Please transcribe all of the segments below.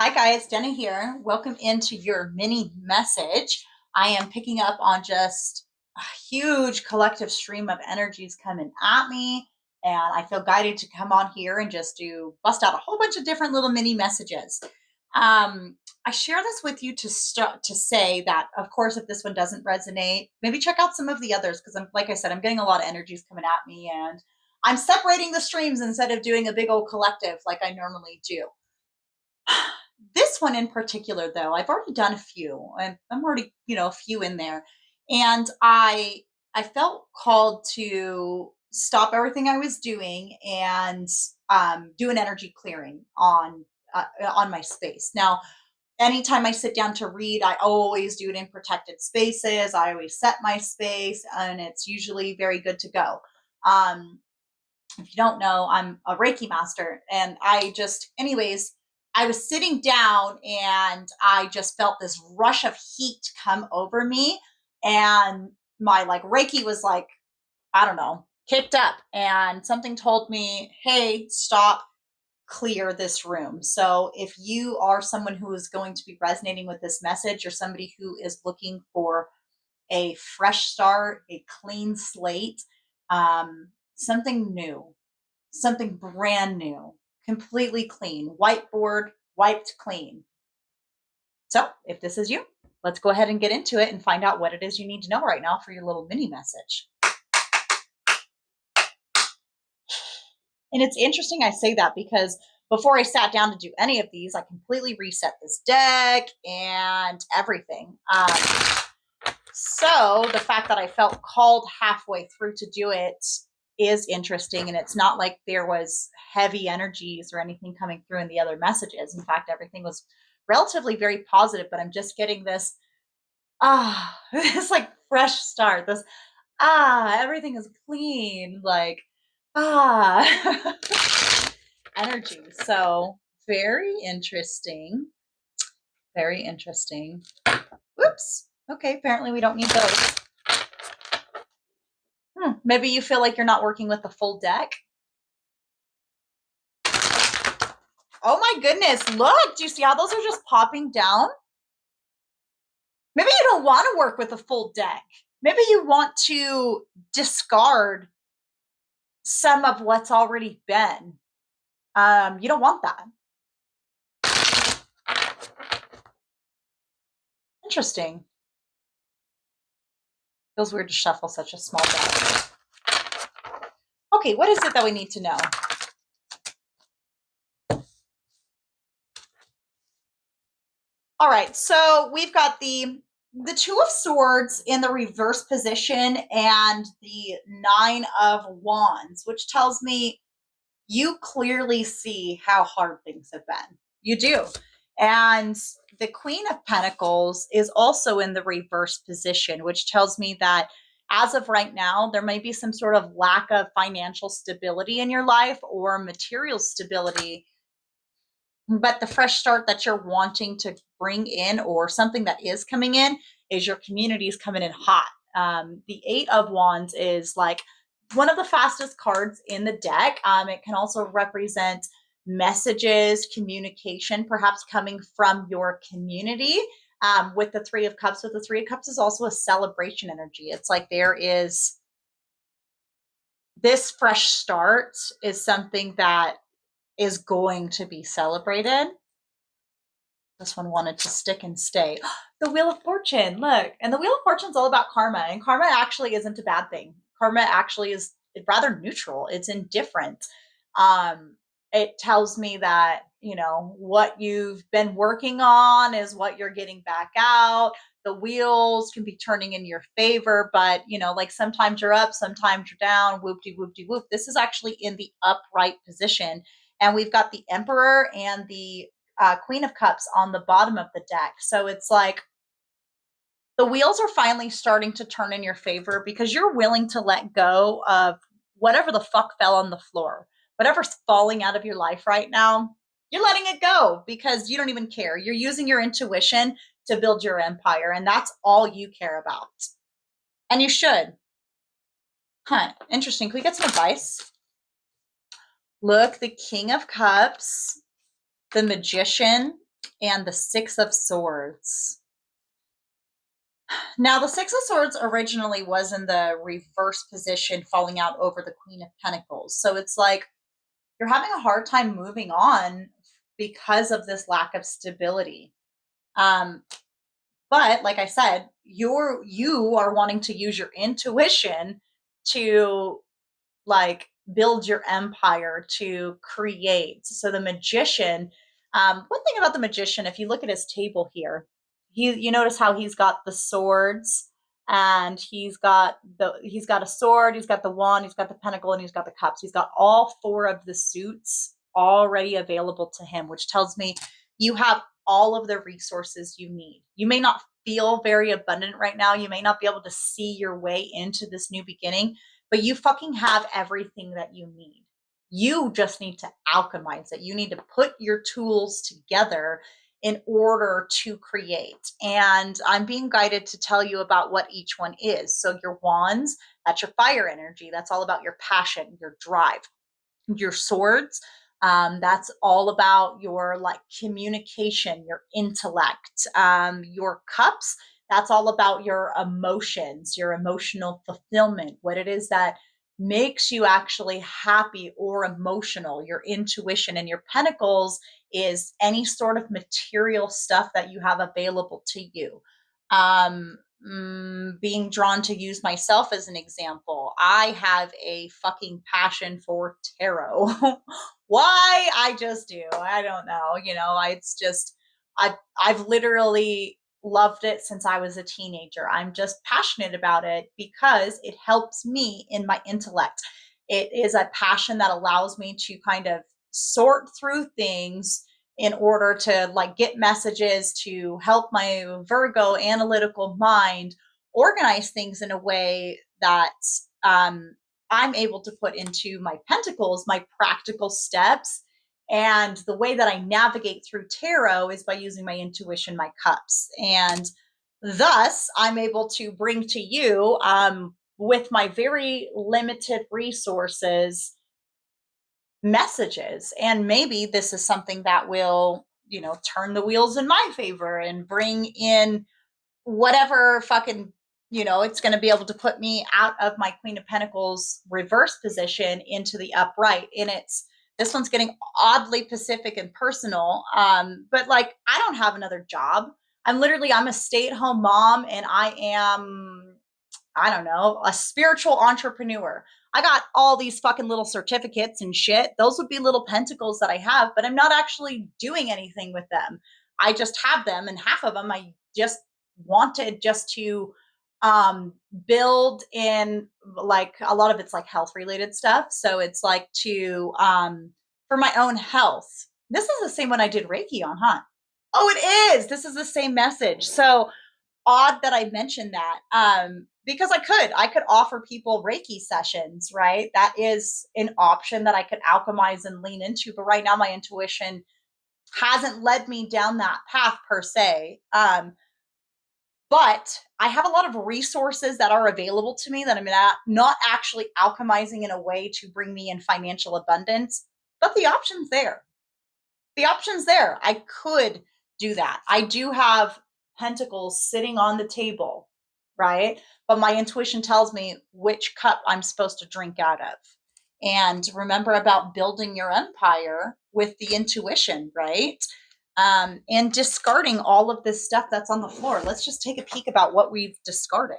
Hi guys, Jenna here. Welcome into your mini message. I am picking up on just a huge collective stream of energies coming at me, and I feel guided to come on here and just do bust out a whole bunch of different little mini messages. I share this with you to start to say that, of course, if this one doesn't resonate, maybe check out some of the others because like I said, I'm getting a lot of energies coming at me, and I'm separating the streams instead of doing a big old collective like I normally do. This one in particular, though, I've already done a few, and I'm already, a few in there, and I felt called to stop everything I was doing and do an energy clearing on my space. Now, anytime I sit down to read, I always do it in protected spaces. I always set my space, and it's usually very good to go. Um, if you don't know, I'm a Reiki master. And anyways, I was sitting down and I just felt this rush of heat come over me. And my Reiki was I don't know, kicked up. And something told me, hey, stop, clear this room. So if you are someone who is going to be resonating with this message or somebody who is looking for a fresh start, a clean slate, something new, something brand new, completely clean, whiteboard, wiped clean. So if this is you, let's go ahead and get into it and find out what it is you need to know right now for your little mini message. And it's interesting I say that because before I sat down to do any of these, I completely reset this deck and everything. So the fact that I felt called halfway through to do it is interesting. And it's not like there was heavy energies or anything coming through in the other messages. In fact, everything was relatively very positive, but I'm just getting this, this fresh start, this, everything is clean, energy. So very interesting. Very interesting. Whoops. Okay, apparently we don't need those. Maybe you feel like you're not working with the full deck. Oh my goodness, look, do you see how those are just popping down? Maybe you don't want to work with a full deck. Maybe you want to discard some of what's already been. You don't want that. Interesting. Feels weird to shuffle such a small deck. Okay, what is it that we need to know? All right, so we've got the Two of Swords in the reverse position and the Nine of Wands, which tells me you clearly see how hard things have been. You do. And the Queen of Pentacles is also in the reverse position, which tells me that as of right now, there may be some sort of lack of financial stability in your life or material stability. But the fresh start that you're wanting to bring in, or something that is coming in, is your community is coming in hot. The Eight of Wands is one of the fastest cards in the deck. It can also represent messages, communication, perhaps coming from your community. With the Three of Cups, the Three of Cups is also a celebration energy. It's like there is this fresh start is something that is going to be celebrated. This one wanted to stick and stay. The Wheel of Fortune, look. And the Wheel of Fortune is all about karma. And karma actually isn't a bad thing. Karma actually is rather neutral. It's indifferent. It tells me that, what you've been working on is what you're getting back out. The wheels can be turning in your favor, but, sometimes you're up, sometimes you're down, whoop-de-whoop-de-whoop. This is actually in the upright position. And we've got the Emperor and the Queen of Cups on the bottom of the deck. So it's like the wheels are finally starting to turn in your favor because you're willing to let go of whatever the fuck fell on the floor. Whatever's falling out of your life right now, you're letting it go because you don't even care. You're using your intuition to build your empire, and that's all you care about. And you should. Interesting. Can we get some advice? Look, the King of Cups, the Magician, and the Six of Swords. Now, the Six of Swords originally was in the reverse position, falling out over the Queen of Pentacles. So it's like you're having a hard time moving on because of this lack of stability. Um, but like I said, you are wanting to use your intuition to like build your empire, to create. So the magician, one thing about the magician, if you look at his table here, you notice how he's got the swords, and he's got a sword, he's got the wand, he's got the pentacle, and he's got the cups. He's got all four of the suits already available to him, which tells me you have all of the resources you need. You may not feel very abundant right now. You may not be able to see your way into this new beginning, but you fucking have everything that you need. You just need to alchemize it. You need to put your tools together in order to create. And I'm being guided to tell you about what each one is. So your wands, that's your fire energy. That's all about your passion, your drive. Your swords, that's all about your like communication, your intellect. Your cups, that's all about your emotions, your emotional fulfillment, what it is that makes you actually happy or emotional, your intuition. And your pentacles is any sort of material stuff that you have available to you. Being drawn to use myself as an example, I have a fucking passion for tarot. Why? I just do. I don't know. It's just I've literally loved it since I was a teenager. I'm just passionate about it because it helps me in my intellect. It is a passion that allows me to kind of sort through things in order to like get messages, to help my Virgo analytical mind organize things in a way that I'm able to put into my pentacles, my practical steps. And the way that I navigate through tarot is by using my intuition, my cups. And thus, I'm able to bring to you, with my very limited resources, messages. And maybe this is something that will, turn the wheels in my favor and bring in whatever fucking, it's going to be able to put me out of my Queen of Pentacles reverse position into the upright. And this one's getting oddly pacific and personal. But like, I don't have another job. I'm a stay-at-home mom, and I don't know, a spiritual entrepreneur. I got all these fucking little certificates and shit. Those would be little pentacles that I have, but I'm not actually doing anything with them. I just have them, and half of them I just wanted just to build in, like a lot of it's like health related stuff. So it's like to for my own health. This is the same one I did Reiki on, huh? Oh, it is. This is the same message. So odd that I mentioned that, because I could offer people Reiki sessions, right? That is an option that I could alchemize and lean into. But right now, my intuition hasn't led me down that path per se. But I have a lot of resources that are available to me that I'm not actually alchemizing in a way to bring me in financial abundance, but the option's there. The option's there. I could do that. I do have pentacles sitting on the table, right? But my intuition tells me which cup I'm supposed to drink out of. And remember about building your empire with the intuition, right? And discarding all of this stuff that's on the floor. Let's just take a peek about what we've discarded.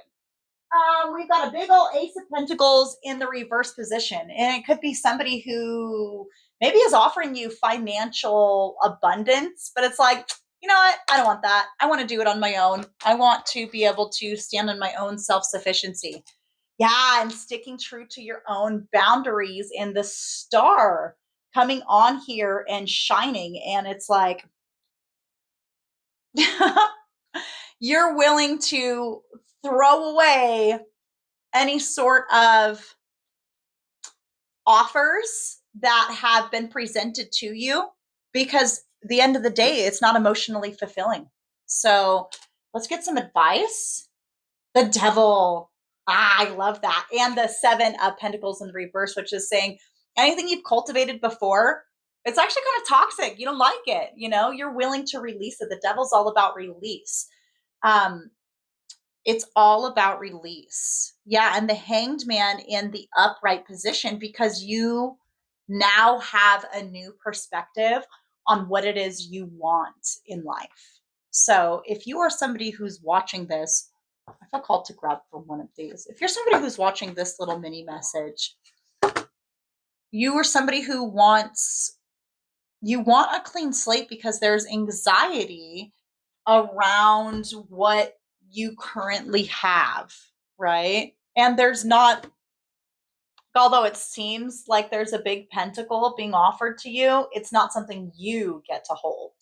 We've got a big old Ace of Pentacles in the reverse position. And it could be somebody who maybe is offering you financial abundance, but it's like, you know what? I don't want that. I want to do it on my own. I want to be able to stand on my own self sufficiency. Yeah, and sticking true to your own boundaries, and the star coming on here and shining. And it's like, you're willing to throw away any sort of offers that have been presented to you, because the end of the day, it's not emotionally fulfilling. So let's get some advice. The devil. I love that. And the Seven of Pentacles in the reverse, which is saying anything you've cultivated before, It's actually kind of toxic. You don't like it, you're willing to release it. The devil's all about release. Um, it's all about release. Yeah, and the hanged man in the upright position because you now have a new perspective on what it is you want in life. So if you are somebody who's watching this, I feel called to grab from one of these. If you're somebody who's watching this little mini message, you are somebody who you want a clean slate because there's anxiety around what you currently have, right? And there's not, although it seems like there's a big pentacle being offered to you, it's not something you get to hold.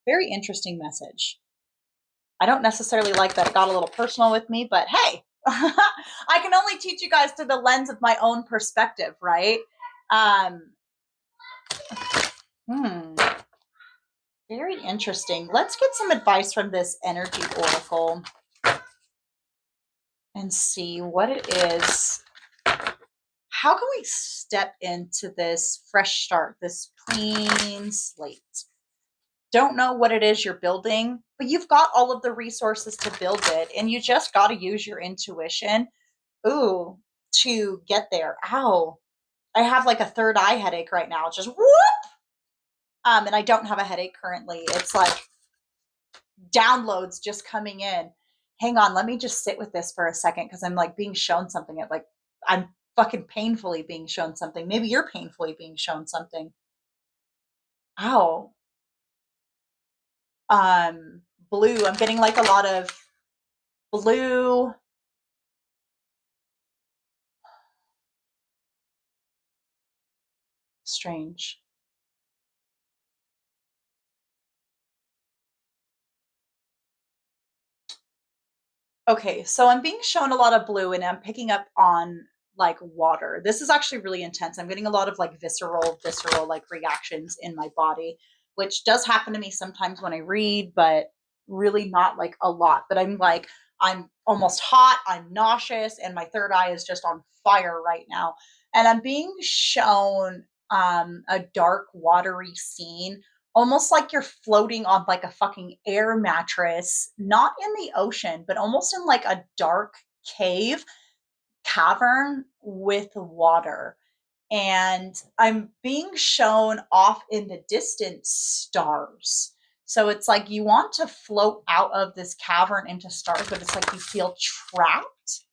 Very interesting message. I don't necessarily like that it got a little personal with me, but hey, I can only teach you guys through the lens of my own perspective, right? Very interesting. Let's get some advice from this energy oracle and see what it is. How can we step into this fresh start, this clean slate? Don't know what it is you're building, but you've got all of the resources to build it, and you just got to use your intuition, to get there. Ow. I have like a third eye headache right now. Just whoop. And I don't have a headache currently. It's like downloads just coming in. Hang on, let me just sit with this for a second because I'm like being shown something. I'm fucking painfully being shown something. Maybe you're painfully being shown something. Ow. Blue. I'm getting like a lot of blue. Strange. Okay, so I'm being shown a lot of blue and I'm picking up on like water. This is actually really intense. I'm getting a lot of like visceral like reactions in my body, which does happen to me sometimes when I read, but really not like a lot. But I'm almost hot, I'm nauseous, and my third eye is just on fire right now. And I'm being shown a dark, watery scene, almost like you're floating on like a fucking air mattress, not in the ocean, but almost in like a dark cavern with water. And I'm being shown off in the distance stars. So it's like you want to float out of this cavern into stars, but it's like you feel trapped,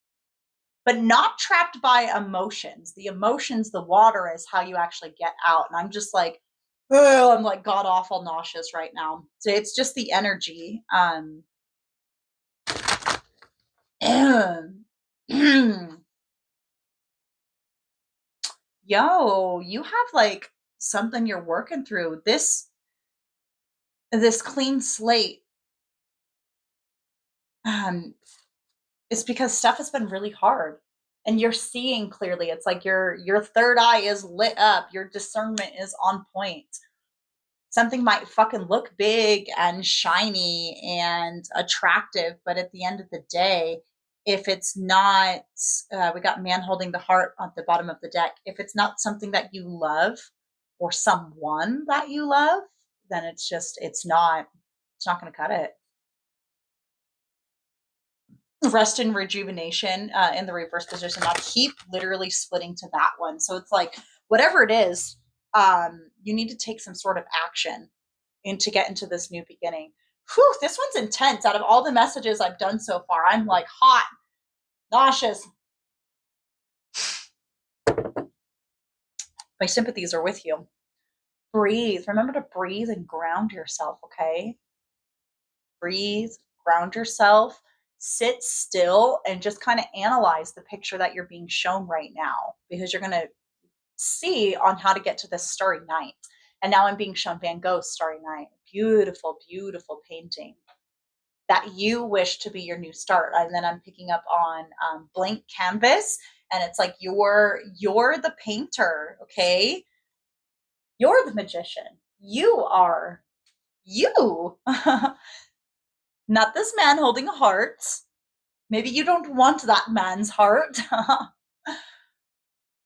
but not trapped by emotions. The emotions, the water is how you actually get out. And I'm just like, oh, I'm like god awful nauseous right now. So it's just the energy. Yo, you have like something you're working through. This clean slate. It's because stuff has been really hard and you're seeing clearly. It's like your third eye is lit up, your discernment is on point. Something might fucking look big and shiny and attractive, but at the end of the day, if it's not, we got man holding the heart at the bottom of the deck. If it's not something that you love or someone that you love, then it's not going to cut it. Rest and rejuvenation in the reverse position. I keep literally splitting to that one. So it's like, whatever it is, you need to take some sort of action to get into this new beginning. Whew, this one's intense. Out of all the messages I've done so far, I'm like hot, nauseous. My sympathies are with you. Breathe. Remember to breathe and ground yourself, okay? Breathe, ground yourself, sit still, and just kind of analyze the picture that you're being shown right now because you're going to see on how to get to this starry night. And now I'm being shown Van Gogh's Starry Night. Beautiful, beautiful painting that you wish to be your new start. And then I'm picking up on blank canvas, and it's like you're the painter, okay? You're the magician. You are you. Not this man holding a heart. Maybe you don't want that man's heart.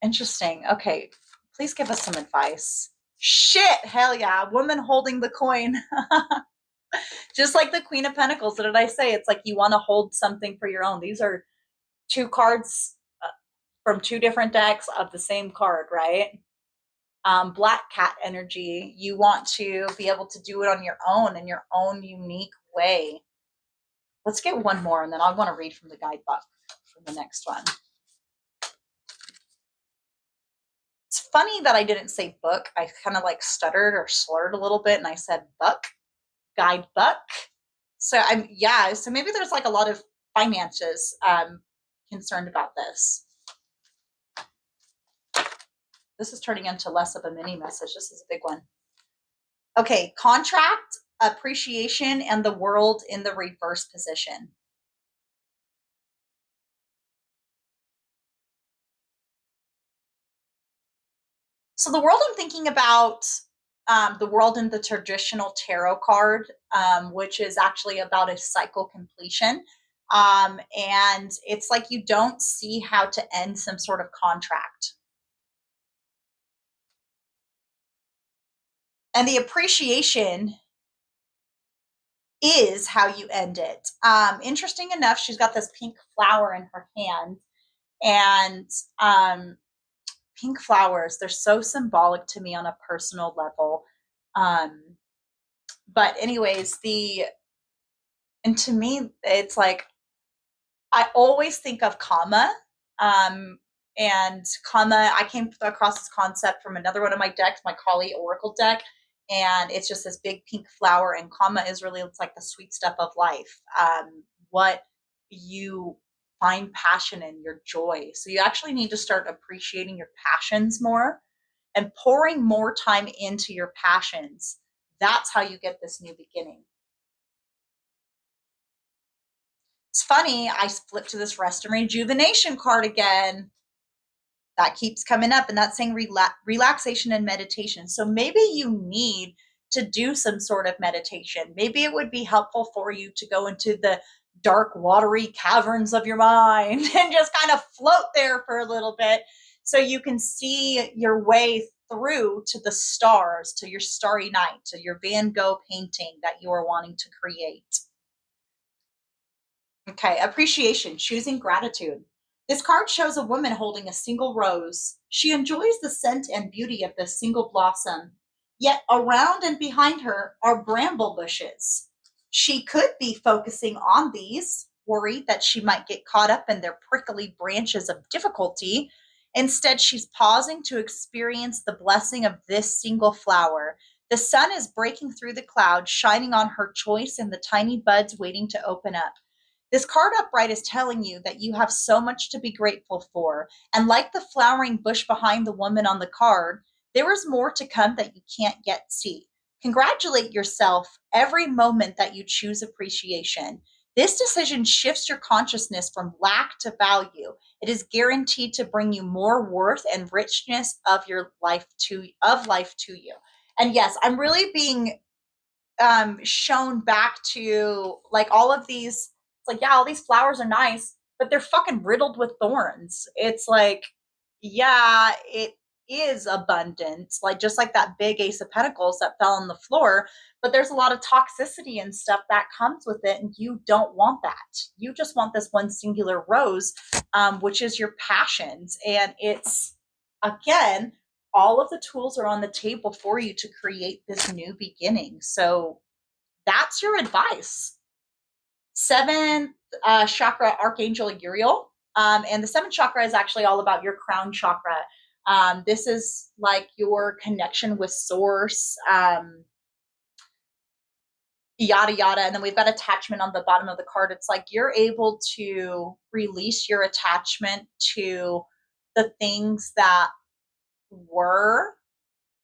Interesting. Okay. Please give us some advice. Shit. Hell yeah. Woman holding the coin. Just like the Queen of Pentacles. What did I say? It's like you want to hold something for your own. These are two cards from two different decks of the same card, right? Black cat energy. You want to be able to do it on your own in your own unique way. Let's get one more, and then I want to read from the guidebook for the next one. It's funny that I didn't say book. I kind of like stuttered or slurred a little bit, and I said book, guidebook. So so maybe there's like a lot of finances concerned about this. This is turning into less of a mini message. This is a big one. Okay, contract, appreciation, and the world in the reverse position. So the world I'm thinking about, the world in the traditional tarot card, which is actually about a cycle completion. And it's like you don't see how to end some sort of contract. And the appreciation is how you end it. Interesting enough, she's got this pink flower in her hand, and pink flowers, they're so symbolic to me on a personal level. But anyways, and to me, it's like I always think of Kama. And Kama, I came across this concept from another one of my decks, my Kali Oracle deck. And it's just this big pink flower. And Kama is really, it's like the sweet stuff of life. What you find passion in, your joy. So you actually need to start appreciating your passions more and pouring more time into your passions. That's how you get this new beginning. It's funny, I flipped to this rest and rejuvenation card again. That keeps coming up, and that's saying relaxation and meditation. So maybe you need to do some sort of meditation. Maybe it would be helpful for you to go into the dark, watery caverns of your mind and just kind of float there for a little bit so you can see your way through to the stars, to your starry night, to your Van Gogh painting that you are wanting to create. Okay, appreciation, choosing gratitude. This card shows a woman holding a single rose. She enjoys the scent and beauty of this single blossom. Yet around and behind her are bramble bushes. She could be focusing on these, worried that she might get caught up in their prickly branches of difficulty. Instead, she's pausing to experience the blessing of this single flower. The sun is breaking through the clouds, shining on her choice and the tiny buds waiting to open up. This card upright is telling you that you have so much to be grateful for. And like the flowering bush behind the woman on the card, there is more to come that you can't yet see. Congratulate yourself every moment that you choose appreciation. This decision shifts your consciousness from lack to value. It is guaranteed to bring you more worth and richness of your life to you. And yes, I'm really being shown back to like all of these. It's like, yeah, all these flowers are nice, but they're fucking riddled with thorns. It's like, yeah, it is abundant, like just like that big Ace of Pentacles that fell on the floor, but there's a lot of toxicity and stuff that comes with it, and you don't want that. You just want this one singular rose, which is your passions. And it's, again, all of the tools are on the table for you to create this new beginning. So that's your advice. Seventh chakra, Archangel Uriel. And the seventh chakra is actually all about your crown chakra. This is like your connection with source, yada, yada. And then we've got attachment on the bottom of the card. It's like you're able to release your attachment to the things that were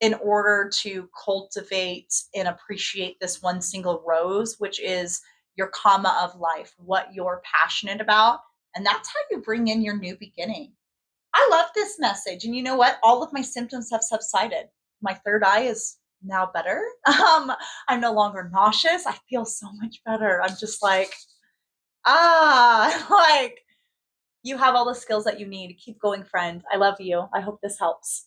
in order to cultivate and appreciate this one single rose, which is your Kama of life, what you're passionate about. And that's how you bring in your new beginning. I love this message. And you know what? All of my symptoms have subsided. My third eye is now better. I'm no longer nauseous. I feel so much better. I'm just like, like You have all the skills that you need. Keep going, friend. I love you. I hope this helps.